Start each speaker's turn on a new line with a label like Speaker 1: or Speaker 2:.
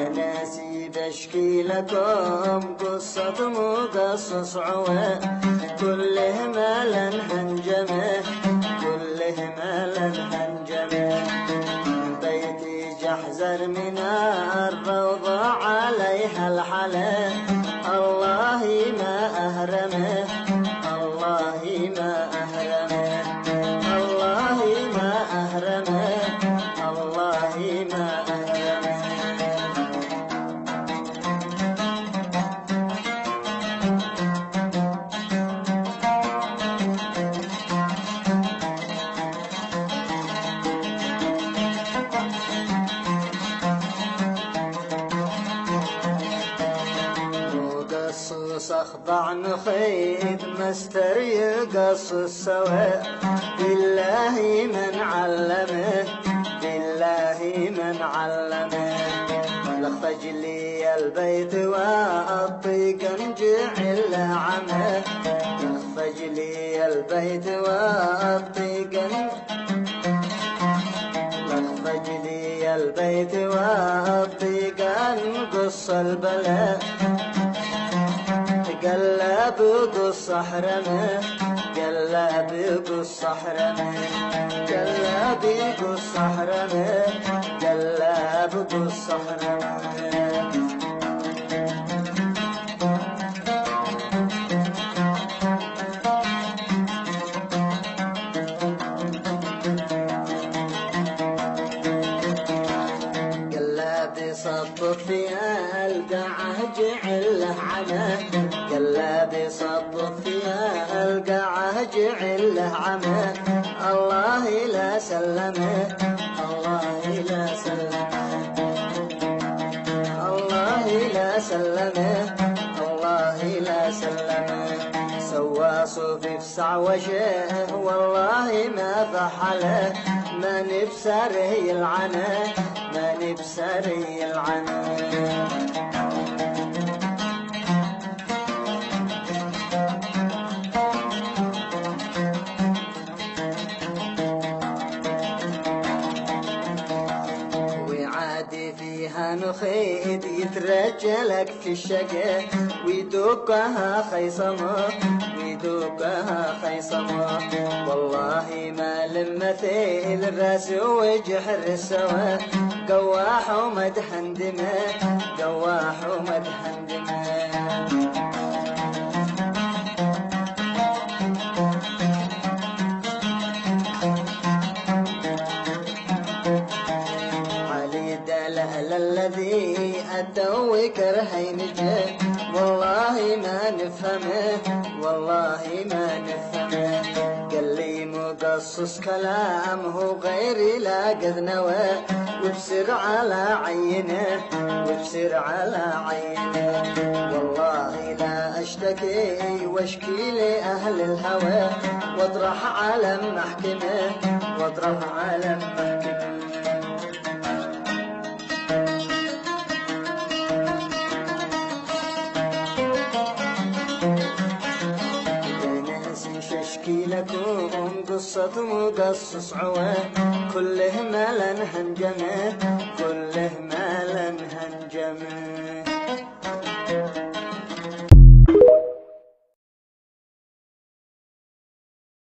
Speaker 1: يا ناسي بشكي لكم قصة مقصص عوى كله مالا هنجمه كله مالا هنجمه بيتي جحزر من الروضة عليها الحلا الله ما أهرمه الله ما أهرمه الله ما أهرمه الله ما أهرمه قصص اخضع نخيد مستر يقصص سوا بالله من علمه بالله من علمه لخفج لي البيت واطيق جعل عمه لخفج لي البيت واطيق لخفج لي البيت واطيق نقص البلاء قلب قص حرمه قلب قص حرمه قلب قص حرمه قلب قص حرمه صب فيها القاعة جعله عمى قلبي صب فيها القاعة جعله عمى الله لا سلمه الله لا سلمه الله لا سلمه الله لا سلمه سوى صوفي فسع وجهه والله ما فحله ما نبسره يلعنه ما نبسره يلعنه وعادي فيها نخيد يترجلك في الشقة ويدوقها خيصمه ويدوقها خيصمه والله ما لمثيل الراس وجحر سوا قواح ومدحن دمه قواح ومدحن دمه الأهل الذي أتوا كرهين جه والله ما نفهمه والله ما نفهمه قال لي مقصص كلامه غير لا قد نوى وبسر على عينه وبسر على عينه والله لا أشتكي واشكي لأهل الهوى واطرح على محكمه واطرح على محكمه اشكي لكم قصة مقصص عوى كله مالا هنجمه كله مالا هنجمه